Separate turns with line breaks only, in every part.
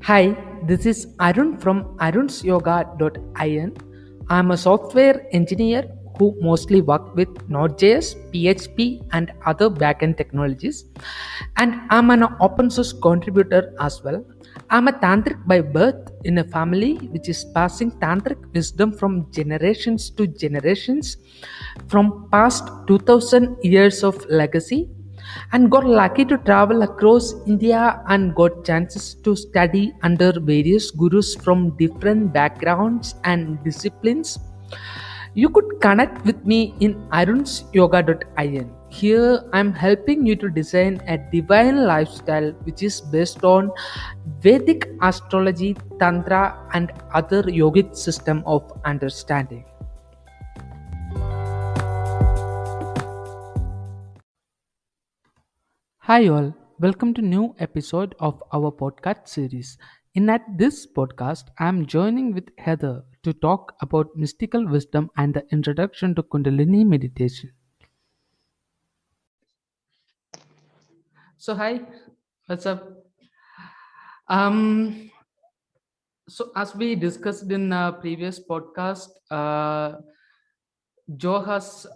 Hi, this is Arun from arunsyoga.in. I'm a software engineer who mostly work with Node.js, PHP, and other backend technologies. And I'm an open source contributor as well. I'm a tantric by birth in a family which is passing tantric wisdom from generations to generations from past 2000 years of legacy, and got lucky to travel across India and got chances to study under various gurus from different backgrounds and disciplines. You could connect with me in arunsyoga.in. Here I'm helping you to design a divine lifestyle which is based on Vedic astrology, tantra, and other yogic system of understanding. Hi all, welcome to new episode of our podcast series. In at this podcast, I am joining with Heather to talk about mystical wisdom and the introduction to Kundalini meditation. So hi, what's up? Um, so as we discussed in previous podcast, Joe has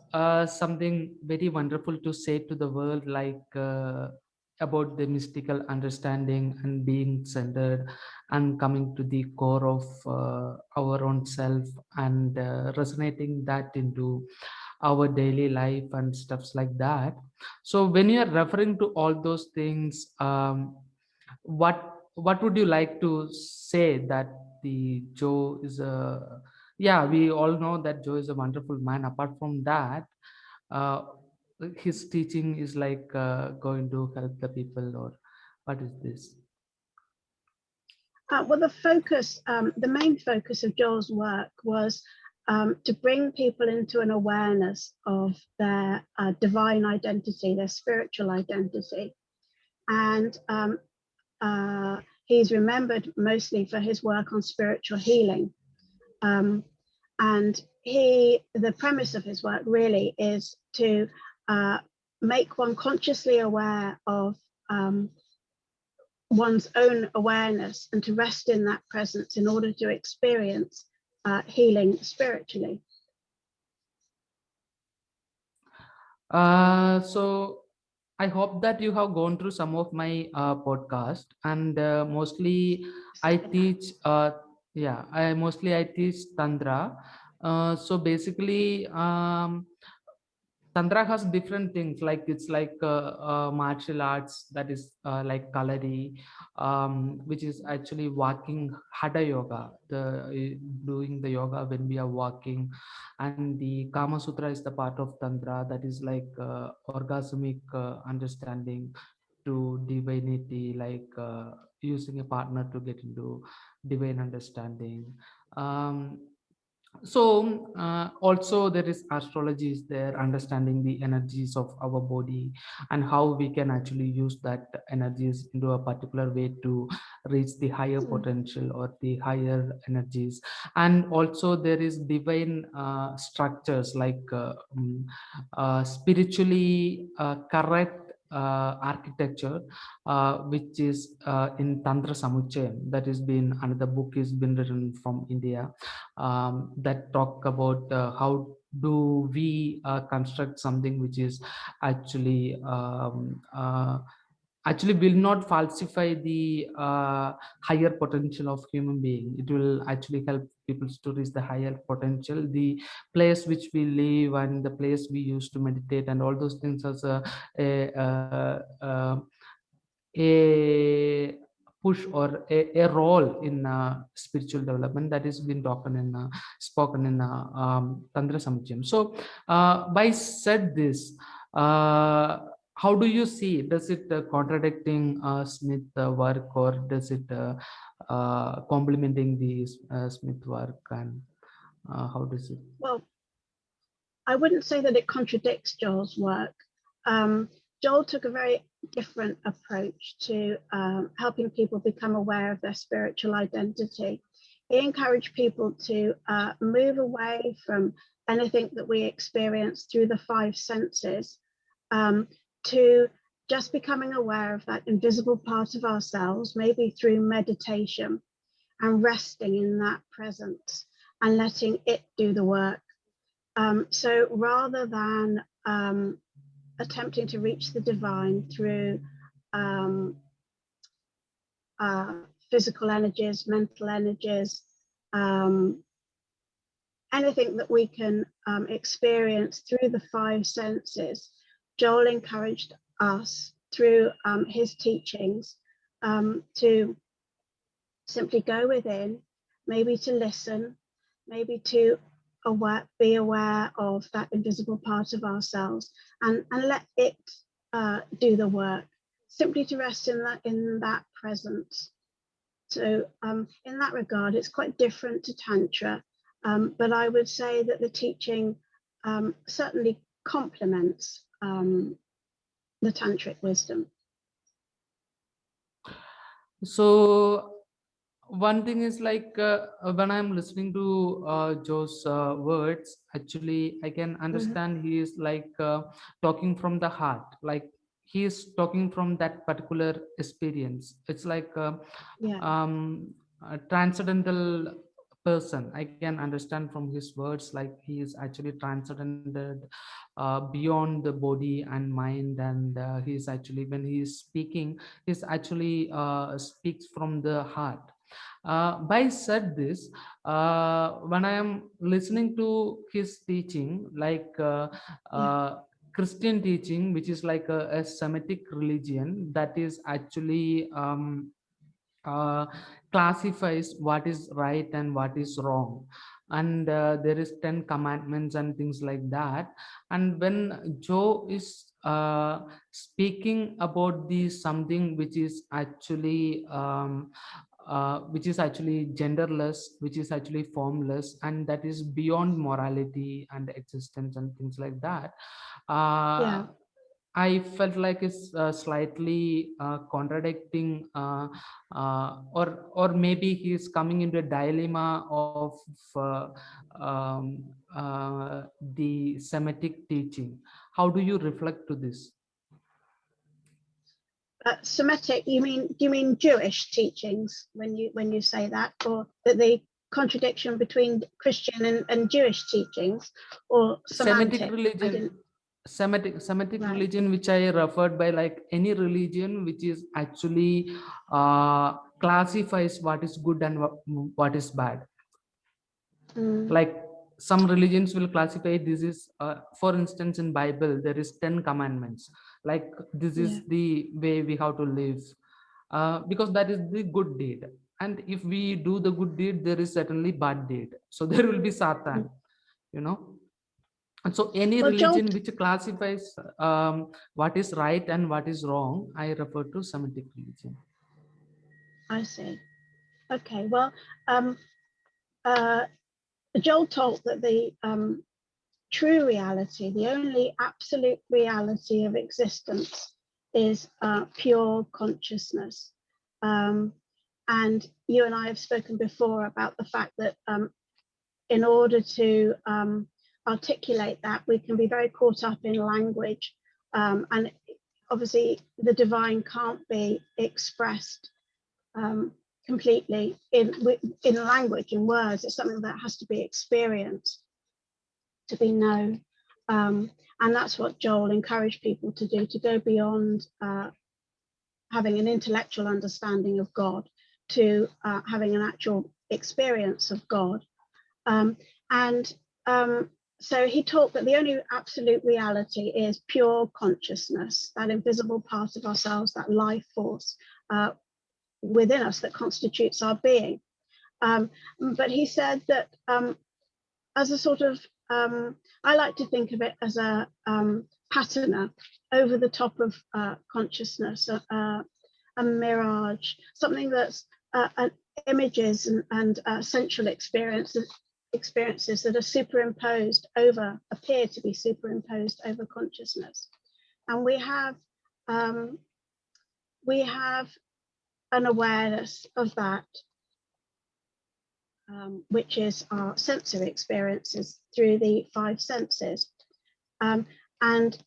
something very wonderful to say to the world, like about the mystical understanding and being centered and coming to the core of our own self and resonating that into our daily life and stuffs like that. So when you are referring to all those things, what would you like to say that the Joe is a, yeah, we all know that Joe is a wonderful man. Apart from that, uh, his teaching is like going to help the people, or what is this?
The main focus of Joel's work was to bring people into an awareness of their divine identity, their spiritual identity. And he's remembered mostly for his work on spiritual healing. And the premise of his work really is to make one consciously aware of one's own awareness and to rest in that presence in order to experience healing spiritually.
So I hope that you have gone through some of my podcast, and mostly I teach. Yeah, I teach tantra. So basically, tantra has different things, like it's like martial arts, that is like kalari, which is actually walking, hatha yoga, the doing the yoga when we are walking. And the kama sutra is the part of tantra, that is like orgasmic understanding to divinity, like using a partner to get into divine understanding. um, Also there is astrology is there, understanding the energies of our body and how we can actually use that energies into a particular way to reach the higher potential or the higher energies. And also there is divine structures, like spiritually correct architecture, which is in Tantra Samuchayam. That has been another book is been written from India, that talk about how do we construct something which is actually actually will not falsify the higher potential of human being. It will actually help people to reach the higher potential, the place which we live and the place we used to meditate and all those things as a push or a role in spiritual development that is been spoken in Tantra Samchayam. So by said this, uh, how do you see, does it contradicting Smith work, or does it complementing the Smith work, and how does it?
Well, I wouldn't say that it contradicts Joel's work. Joel took a very different approach to helping people become aware of their spiritual identity. He encouraged people to move away from anything that we experience through the five senses, to just becoming aware of that invisible part of ourselves, maybe through meditation, and resting in that presence and letting it do the work. So rather than attempting to reach the divine through physical energies, mental energies, anything that we can experience through the five senses, Joel encouraged us through his teachings to simply go within, maybe to listen, maybe to be aware of that invisible part of ourselves, and let it do the work, simply to rest in that presence. So in that regard, it's quite different to Tantra, but I would say that the teaching certainly complements the Tantric wisdom.
So one thing is like when I'm listening to Joe's words, actually I can understand he is like talking from the heart, like he is talking from that particular experience. It's like
Yeah,
a transcendental person. I can understand from his words like he is actually transcended beyond the body and mind, and he's actually, when he is speaking, he's actually speaks from the heart. By said this, when I am listening to his teaching, like
yeah,
Christian teaching, which is like a Semitic religion that is actually uh, classifies what is right and what is wrong, and there is 10 commandments and things like that. And when Joe is speaking about the something which is actually genderless, which is actually formless, and that is beyond morality and existence and things like that,
yeah.
I felt like it's slightly contradicting, or maybe he's coming into a dilemma of uh, um, the Semitic teaching. How do you reflect to this?
Semitic, do you mean Jewish teachings when you say that, or that the contradiction between Christian and Jewish teachings, or
Semitic
semantic? I
religion,
didn't.
Semitic
Right.
religion, which I referred by, like any religion which is actually classifies what is good and what is bad.
Mm,
Like some religions will classify this is for instance, in Bible there is 10 commandments, like this
yeah.
is the way we have to live, because that is the good deed, and if we do the good deed there is certainly bad deed, so there will be Satan,
Mm.
you know. And so any
Well, Joel,
religion which classifies what is right and what is wrong, I refer to Semitic religion.
I see. Okay. Well, um, uh, Joel taught that the true reality, the only absolute reality of existence, is pure consciousness. Um, and you and I have spoken before about the fact that in order to articulate that, we can be very caught up in language. And obviously, the divine can't be expressed completely in language, in words. It's something that has to be experienced to be known. And that's what Joel encouraged people to do, to go beyond having an intellectual understanding of God to having an actual experience of God. And so he taught that the only absolute reality is pure consciousness, that invisible part of ourselves, that life force within us that constitutes our being. But he said that as a sort of, I like to think of it as a patina over the top of consciousness, a mirage, something that's images and sensual experiences that are superimposed over, appear to be superimposed over consciousness. And we have an awareness of that, which is our sensory experiences through the five senses. And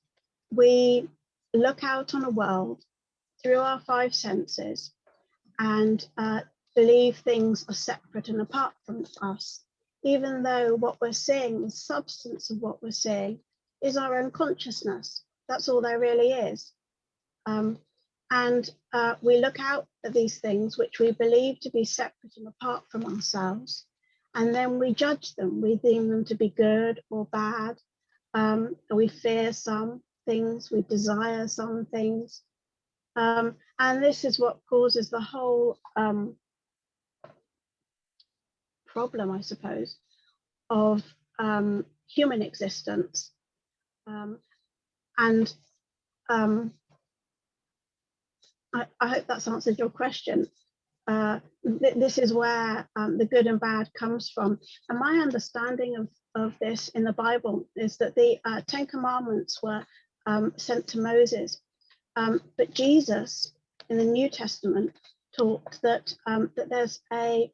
we look out on a world through our five senses and believe things are separate and apart from us, even though what we're seeing, the substance of what we're seeing, is our own consciousness. That's all there really is. And we look out at these things which we believe to be separate and apart from ourselves, and then we judge them. We deem them to be good or bad. We fear some things, we desire some things. And this is what causes the whole problem, I suppose, of human existence. And I hope that's answered your question. This is where the good and bad comes from. And my understanding of this in the Bible is that the 10 Commandments were sent to Moses. But Jesus in the New Testament taught that, that there's a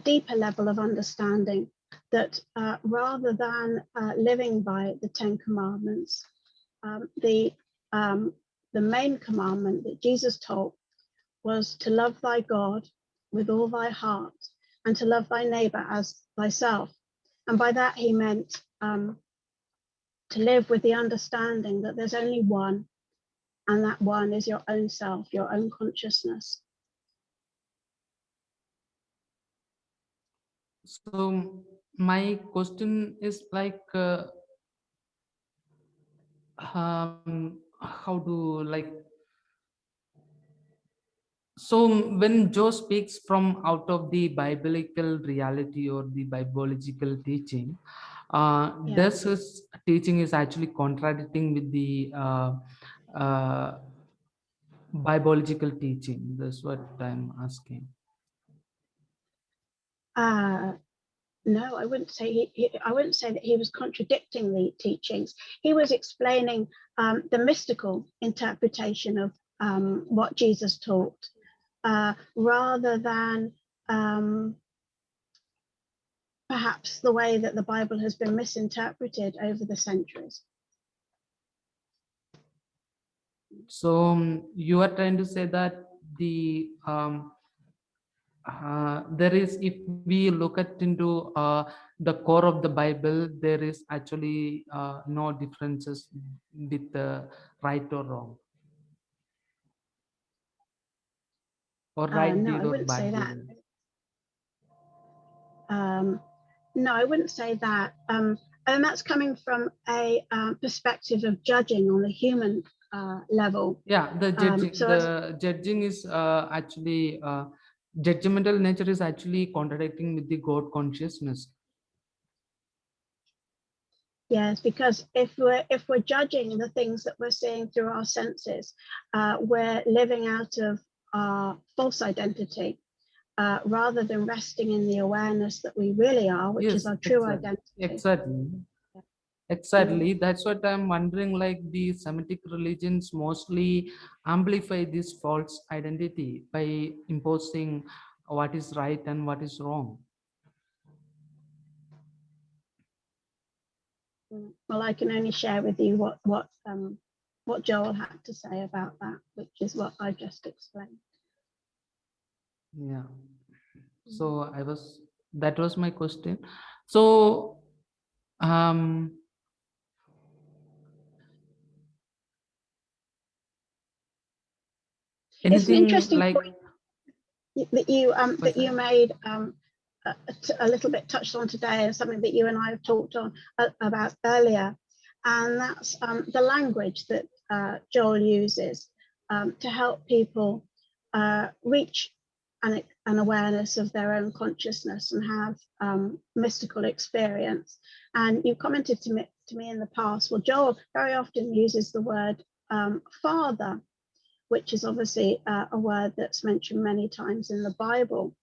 deeper level of understanding, that rather than living by the 10 Commandments, the main commandment that Jesus taught was to love thy God with all thy heart and to love thy neighbor as thyself. And by that he meant to live with the understanding that there's only one, and that one is your own self, your own consciousness.
So my question is like, how do like, so when Joe speaks from out of the biblical reality or the biological teaching, does his teaching is actually contradicting with the uh, biological teaching? That's what I'm asking.
No, I wouldn't say I wouldn't say that he was contradicting the teachings. He was explaining the mystical interpretation of what Jesus taught, rather than perhaps the way that the Bible has been misinterpreted over the centuries.
So you are trying to say that the there is, if we look at into the core of the Bible, there is actually no differences with right or wrong, or right
No,
deed
I
or
wouldn't say
bad
that.
deed.
No, I wouldn't say that. And that's coming from a perspective of judging on the human level.
Yeah, the judging,
So
the judging is actually judgmental nature is actually contradicting with the God consciousness.
yes, because if we're judging the things that we're seeing through our senses, we're living out of our false identity, rather than resting in the awareness that we really are, which is
Yes,
our true
exactly.
identity.
Exactly. Exactly. That's what I'm wondering. Like the Semitic religions mostly amplify this false identity by imposing what is right and what is wrong.
Well, I can only share with you what Joel had to say about that, which is what I just explained.
Yeah. So that was my question. So um
It's an
anything
interesting
like
point that you made, a little bit touched on today, and something that you and I have talked on about earlier, and that's the language that Joel uses to help people reach an awareness of their own consciousness and have mystical experience. And you commented to me in the past, well, Joel very often uses the word father, which is obviously a word that's mentioned many times in the Bible.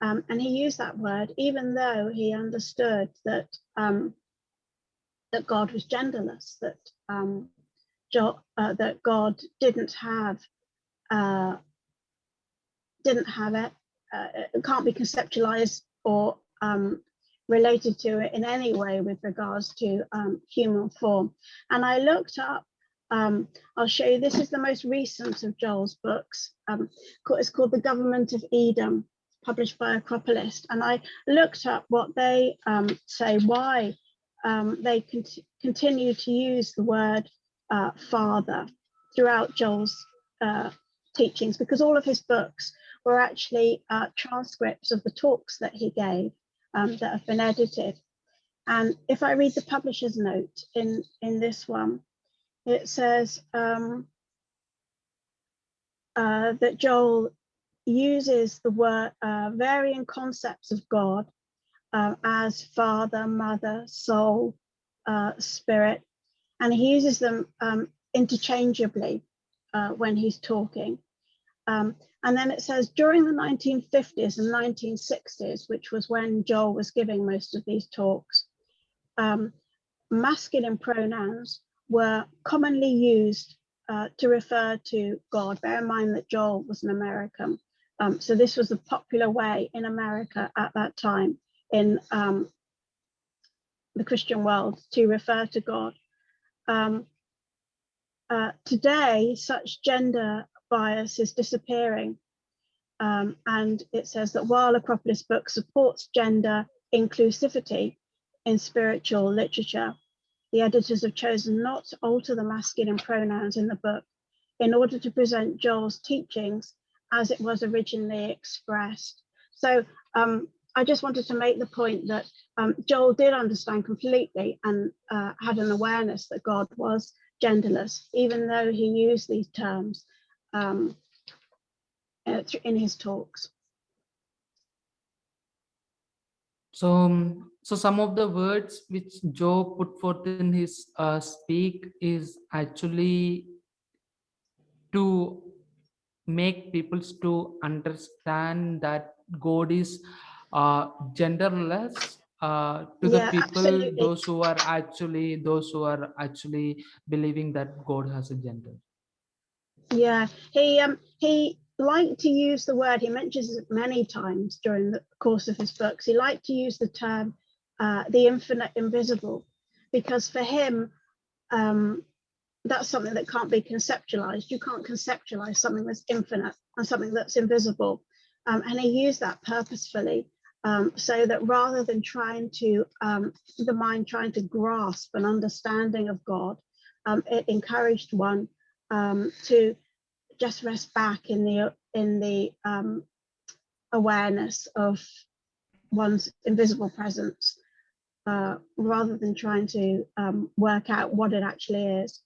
And he used that word even though he understood that that God was genderless, that that God didn't have it, can't be conceptualized or related to it in any way with regards to human form. And I looked up Um, I'll show you. This is the most recent of Joel's books. It's called The Government of Edom, published by Acropolis. And I looked up what they say, why they continue to use the word father throughout Joel's teachings, because all of his books were actually transcripts of the talks that he gave that have been edited. And if I read the publisher's note in this one, it says that Joel uses the word varying concepts of God as father, mother, soul, spirit, and he uses them interchangeably when he's talking. And then it says during the 1950s and 1960s, which was when Joel was giving most of these talks, masculine pronouns were commonly used to refer to God. Bear in mind that Joel was an American. So this was a popular way in America at that time in the Christian world to refer to God. Today, such gender bias is disappearing. And it says that while Acropolis book supports gender inclusivity in spiritual literature, the editors have chosen not to alter the masculine pronouns in the book in order to present Joel's teachings as it was originally expressed. So I just wanted to make the point that Joel did understand completely and had an awareness that God was genderless, even though he used these terms in his talks.
So some of the words which Joe put forth in his speak is actually to make people to understand that God is genderless to the
Yeah,
people,
absolutely.
those who are actually believing that God has a gender.
Yeah, he liked to use the word. He mentions it many times during the course of his books. He liked to use the term the infinite invisible, because for him that's something that can't be conceptualized. You can't conceptualize something that's infinite and something that's invisible. And he used that purposefully, so that rather than trying to, the mind trying to grasp an understanding of God, it encouraged one to just rest back in the awareness of one's invisible presence, rather than trying to work out what it actually is.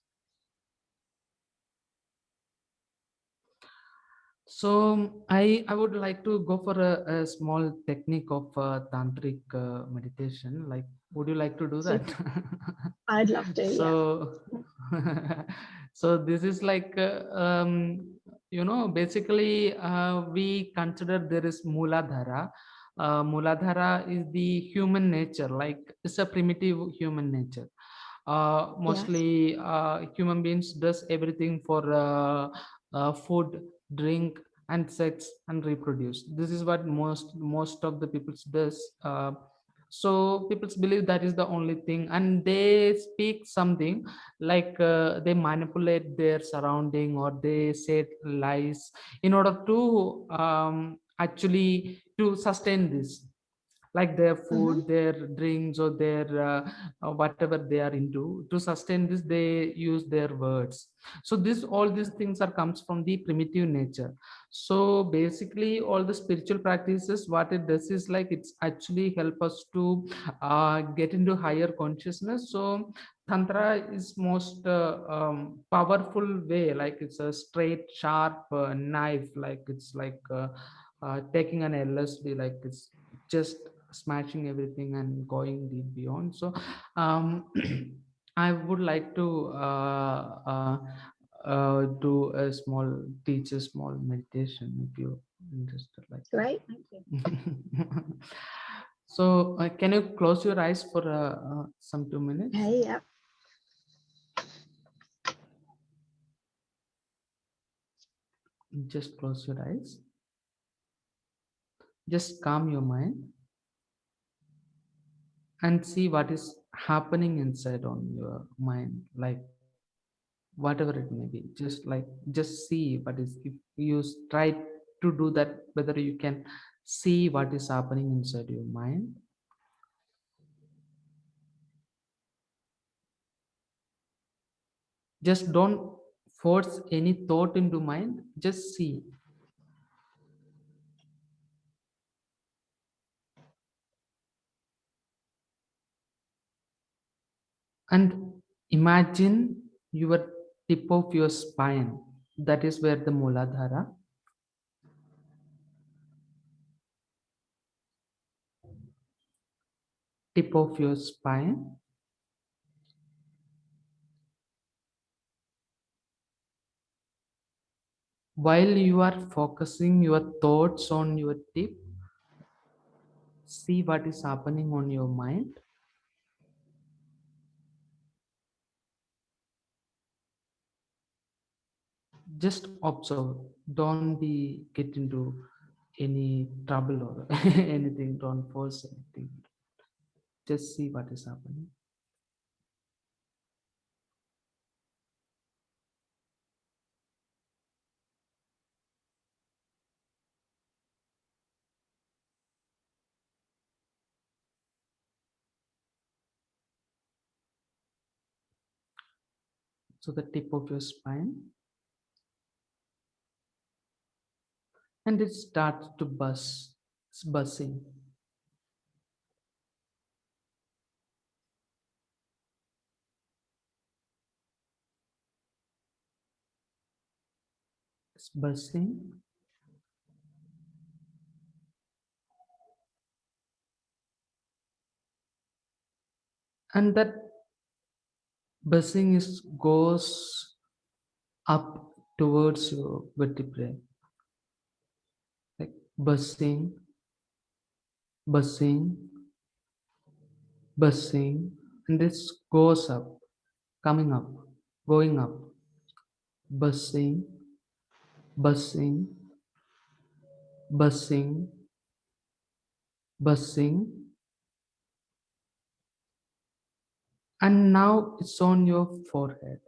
So I would like to go for a small technique of tantric meditation. Like, would you like to do that?
Super. I'd love to, yeah.
So so this is like basically we consider there is Muladhara. Muladhara is the human nature, like it's a primitive human nature.
Yes.
Mostly human beings does everything for food, drink, and sex and reproduce. This is what most of the people does. So people believe that is the only thing, and they speak something like they manipulate their surrounding, or they say lies in order to actually to sustain this, like their
Mm-hmm.
food, their drinks, or their whatever they are into. To sustain this, they use their words. So this all these things are comes from the primitive nature. So basically all the spiritual practices, what it does is like it's actually help us to get into higher consciousness. So tantra is most powerful way, like it's a straight sharp knife, like it's like taking an LSD, like it's just smashing everything and going deep beyond. So I would like to do a small teach a small meditation if you're interested, like.
Great, thank you.
So can you close your eyes for some 2 minutes?
Okay, yeah.
Just close your eyes, just calm your mind and see what is happening inside on your mind. Like whatever it may be. Just see what is, if you try to do that, whether you can see what is happening inside your mind. Just don't force any thought into mind, just see. And imagine your tip of your spine, that is where the Muladhara. Tip of your spine, while you are focusing your thoughts on your tip, see what is happening on your mind. Just observe, don't be get into any trouble or anything, don't force anything, just see what is happening. So the tip of your spine, and it starts to buzz. It's buzzing. It's buzzing. And that buzzing is goes up towards your vertebrae, like buzzing, buzzing, buzzing, and this goes up, coming up, going up, buzzing, buzzing, buzzing, buzzing, and now it's on your forehead,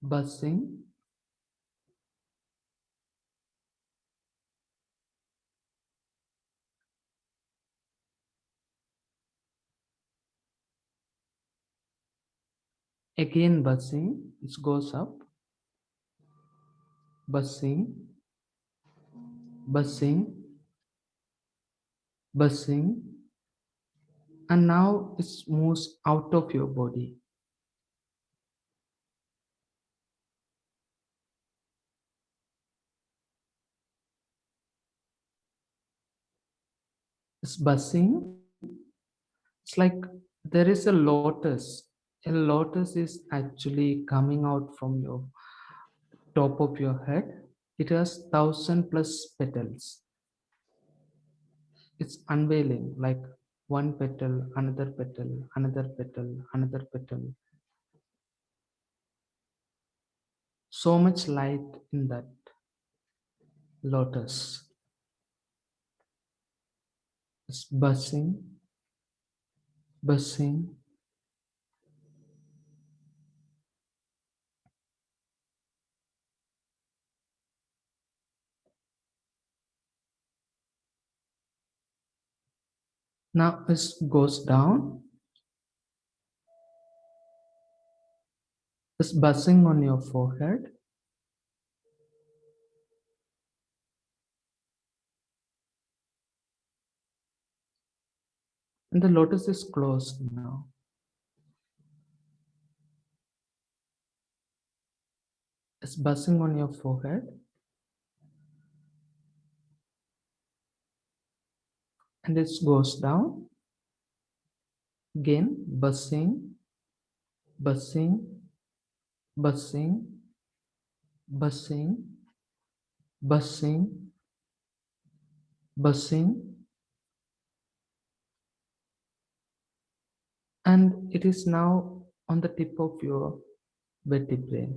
buzzing, again buzzing, it goes up, buzzing, buzzing, buzzing, and now it moves out of your body. It's buzzing. It's like there is a lotus. A lotus is actually coming out from your top of your head. It has 1,000 plus petals. It's unveiling, like one petal, another petal, another petal, another petal. So much light in that lotus. It's buzzing, buzzing. Now it goes down. It's buzzing on your forehead. And the lotus is closed now. It's buzzing on your forehead. And it goes down. Again, buzzing, buzzing, buzzing, buzzing, buzzing, buzzing. And it is now on the tip of your vertebrae.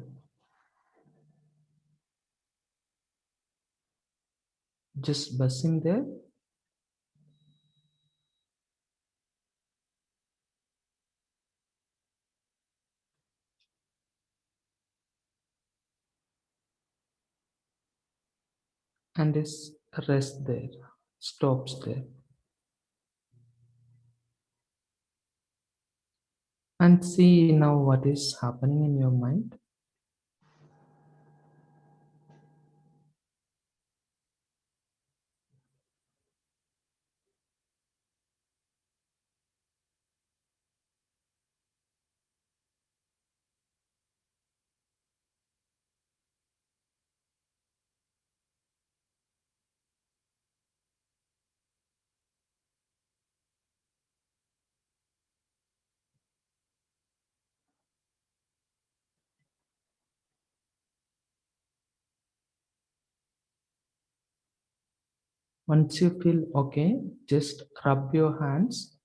Just buzzing there. and is rest there, stops there. And see now what is happening in your mind. Once you feel okay, just rub your hands,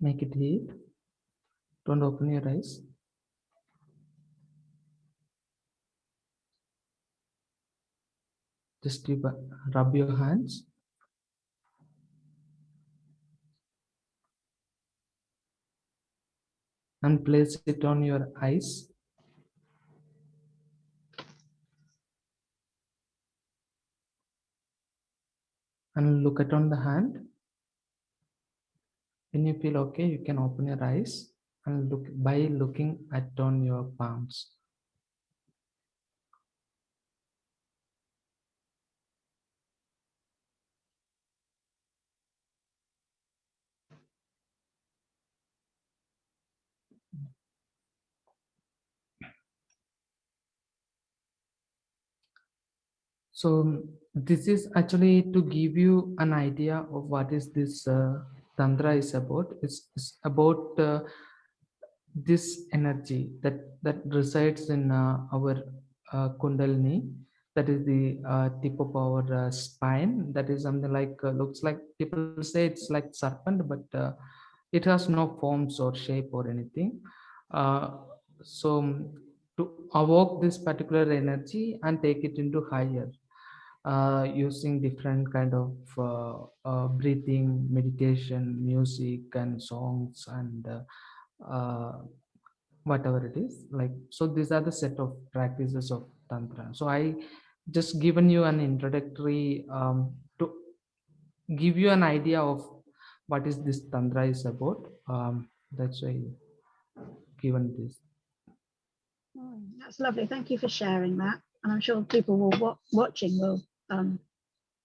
make it heat. Don't open your eyes. Just rub your hands and place it on your eyes and look at on the hand. When you feel okay, you can open your eyes and look by looking at on your palms. So this is actually to give you an idea of what is this tantra is about. It's about this energy that resides in our kundalini, that is the tip of our spine, that is something like looks like, people say it's like serpent, but it has no forms or shape or anything. uh, so to evoke this particular energy and take it into higher, using different kind of breathing, meditation, music and songs and uh, whatever it is like. So these are the set of practices of tantra. So I just given you an introductory to give you an idea of what is this tantra is about. That's why given this.
That's lovely. Thank you for sharing that. And I'm sure people will watching will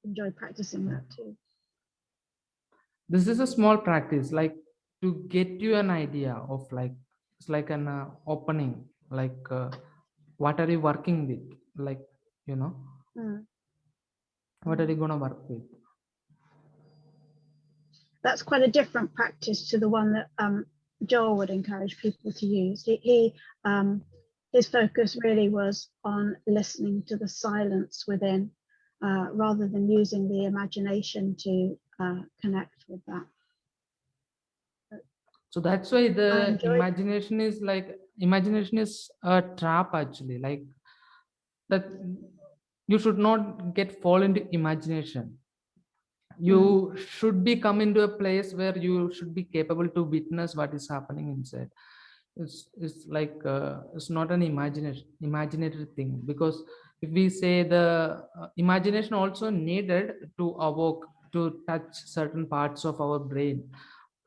enjoy practicing that too.
This is a small practice, like to get you an idea of like, it's like an opening, like what are you working with, like, you know,
Mm.
what are you going to work with.
That's quite a different practice to the one that Joel would encourage people to use. His focus really was on listening to the silence within, rather than using the imagination to connect with that.
So that's why
I
the
enjoyed.
imagination is a trap actually, like that you should not get fall into imagination.
Mm,
You should be come into a place where you should be capable to witness what is happening inside. It's like it's not an imaginary thing, because if we say the imagination also needed to evoke, to touch certain parts of our brain,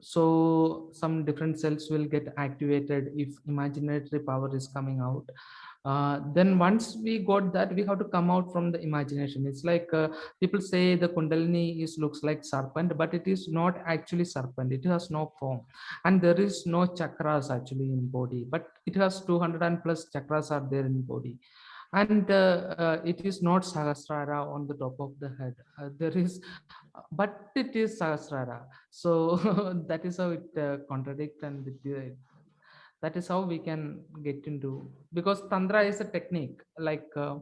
so some different cells will get activated if imaginary power is coming out. Then once we got that, we have to come out from the imagination. It's like people say the kundalini is looks like serpent, but it is not actually serpent. It has no form, and there is no chakras actually in body, but it has 200 and plus chakras are there in body. And it is not sahasrara on the top of the head. There is but it is sahasrara. So that is how it contradict, and that is how we can get into, because tantra is a technique, like to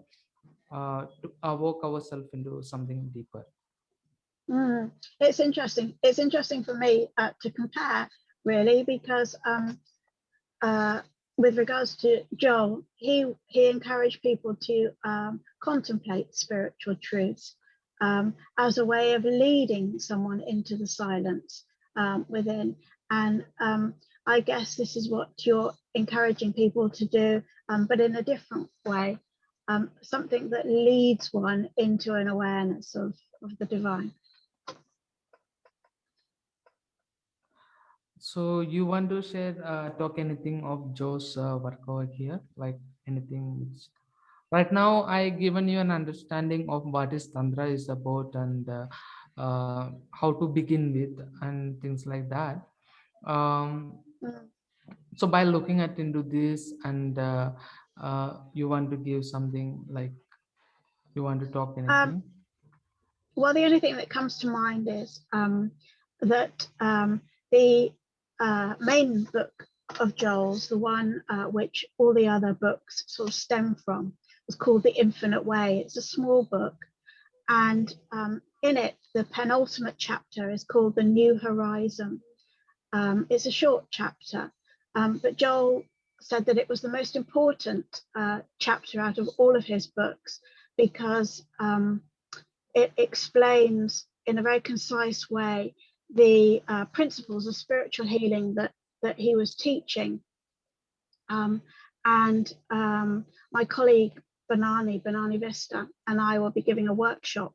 evoke ourselves into something deeper.
mm. It's interesting. It's interesting for me to compare, really, because uh, with regards to Joel, he encouraged people to contemplate spiritual truths as a way of leading someone into the silence. within. And I guess this is what you're encouraging people to do, but in a different way, something that leads one into an awareness of the divine.
So you want to share, talk anything of Joe's work over here, like anything which right now I given you an understanding of what is Tantra is about, and how to begin with and things like that. Um,
Mm.
so by looking at into this, and you want to give something, like you want to talk
Um,
anything.
well, the only thing that comes to mind is that the main book of Joel's, the one which all the other books sort of stem from, was called The Infinite Way. It's a small book, and in it, the penultimate chapter is called The New Horizon. It's a short chapter, but Joel said that it was the most important chapter out of all of his books because it explains in a very concise way the principles of spiritual healing that he was teaching. And my colleague Banani Vista, and I will be giving a workshop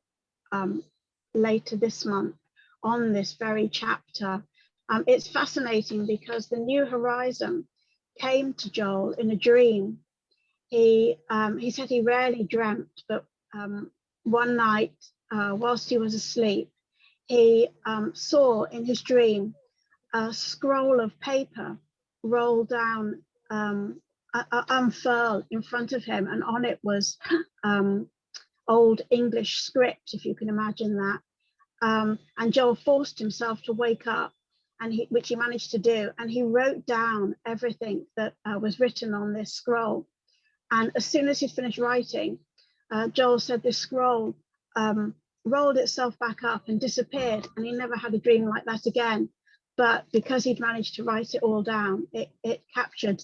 later this month on this very chapter. It's fascinating because the New Horizon came to Joel in a dream. He said he rarely dreamt, but one night, whilst he was asleep, he saw in his dream a scroll of paper roll down, unfurl in front of him, and on it was old English script, if you can imagine that. And Joel forced himself to wake up, which he managed to do, and he wrote down everything that was written on this scroll. And as soon as he finished writing, Joel said this scroll rolled itself back up and disappeared, and he never had a dream like that again. But because he'd managed to write it all down, it captured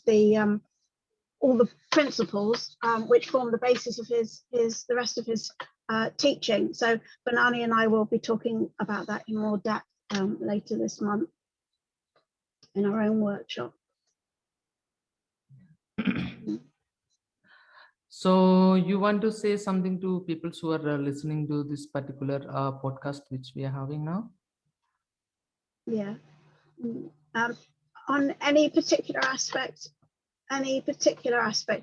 all the principles which form the basis of the rest of his teaching. So Banani and I will be talking about that in more depth later this month in our own workshop.
So you want to say something to people who are listening to this particular podcast which we are having now?
Yeah. On any particular aspect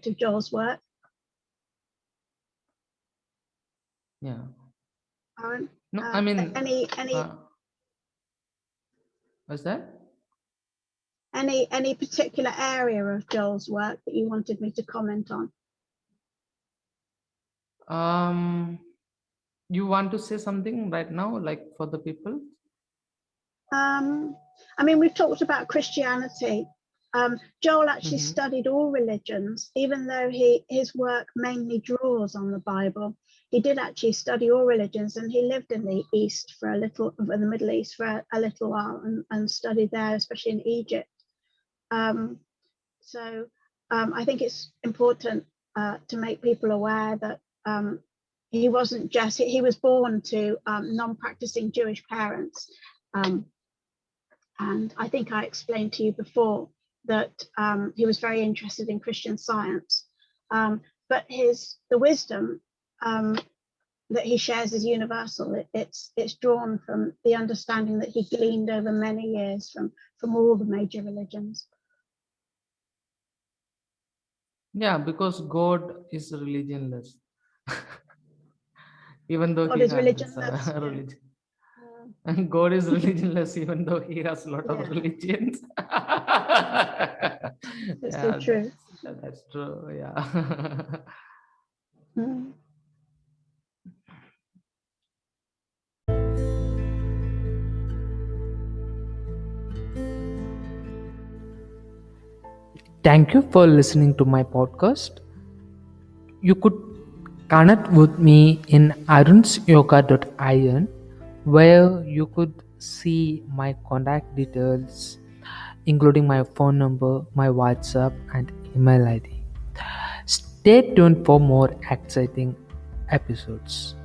of Joel's work?
Yeah.
Aaron?
No, I mean,
any
what's that?
any particular area of Joel's work that you wanted me to comment on?
You want to say something right now, like for the people?
I mean, we've talked about Christianity. Joel actually
Mm-hmm.
studied all religions, even though his work mainly draws on the Bible. He did actually study all religions, and he lived in the East for a little, in the Middle East for a little while, and studied there, especially in Egypt. So I think it's important to make people aware that he wasn't just, he was born to non-practicing Jewish parents. And I think I explained to you before that he was very interested in Christian Science. But the wisdom that he shares is universal. It's drawn from the understanding that he gleaned over many years from all the major religions.
Yeah, because God is religionless. Even though
God
he
is
has this
religionless. Yeah.
religion. And God is religionless, even though he has a lot of
Yeah,
religions.
it's so
Yeah,
true.
that's true. Yeah.
Mm.
Thank you for listening to my podcast. You could connect with me in arunsyoga.in, where you could see my contact details, including my phone number, my WhatsApp, and email ID. Stay tuned for more exciting episodes.